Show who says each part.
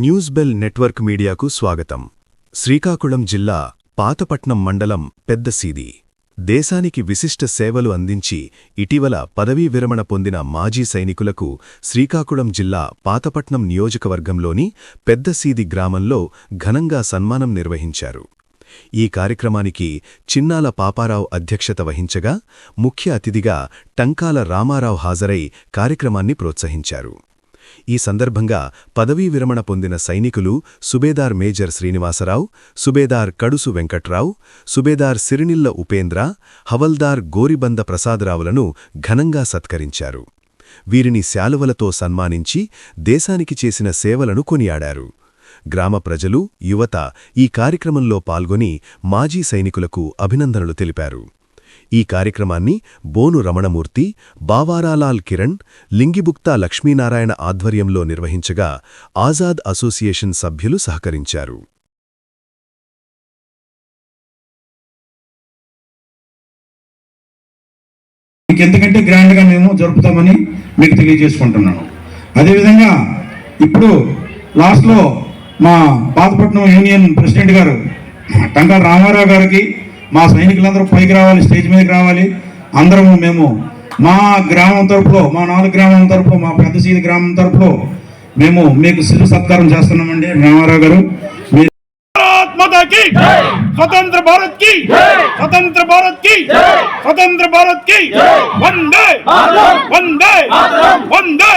Speaker 1: News bell network మీడియాకు స్వాగతం. శ్రీకాకుళం జిల్లా పాతపట్నం మండలం పెద్దసీది దేశానికి విశిష్ట సేవలు అందించి ఇటీవల పదవీ విరమణ పొందిన మాజీ సైనికులకు శ్రీకాకుళం జిల్లా పాతపట్నం నియోజకవర్గంలోని పెద్దసీది గ్రామంలో ఘనంగా సన్మానం నిర్వహించారు. ఈ కార్యక్రమానికి చిన్నాల పాపారావు అధ్యక్షత వహించగా ముఖ్య అతిథిగా టంకాల రామారావు హాజరై కార్యక్రమాన్ని ప్రోత్సహించారు. ఈ సందర్భంగా పదవీ విరమణ పొందిన సైనికులు సుబేదార్ మేజర్ శ్రీనివాసరావు, సుబేదార్ కడుసు వెంకట్రావు, సుబేదార్ సిరినిల్ల ఉపేంద్ర, హవల్దార్ గోరిబంద ప్రసాదరావులను ఘనంగా సత్కరించారు. వీరిని శాలువలతో సన్మానించి దేశానికి చేసిన సేవలను కొనియాడారు. గ్రామ ప్రజలు, యువత ఈ కార్యక్రమంలో పాల్గొని మాజీ సైనికులకు అభినందనలు తెలిపారు. ఈ కార్యక్రమాన్ని బోను రమణమూర్తి, బావారాలాల్ కిరణ్, లింగిబుక్తా లక్ష్మీనారాయణ ఆధ్వర్యంలో నిర్వహించగా ఆజాద్ అసోసియేషన్ సభ్యులు సహకరించారు.
Speaker 2: ఇంకెంతకంటే గ్రాండ్గా మేము జరుపుతామని మీకు తెలియజేసుకుంటున్నాను. అదేవిధంగా ఇప్పుడు లాస్ట్లో మా పాతపట్నం యూనియన్ ప్రెసిడెంట్ గారు టంకాల రామారావు గారికి మా సైనికులందరూ పైకి రావాలి, స్టేజ్ మీదకి రావాలి, అందరము మేము మా గ్రామం తరపులో, మా 4 గ్రామాల తరపులో, మా పెద్దసీది గ్రామం తరపులో మేము మీకు శిల్ప సత్కారం చేస్తున్నామండి. రామారావు గారు
Speaker 3: स्वतंत्र भारत की, स्वतंत्र भारत की, स्वतंत्र भारत की, वंदे वंदे वंदे।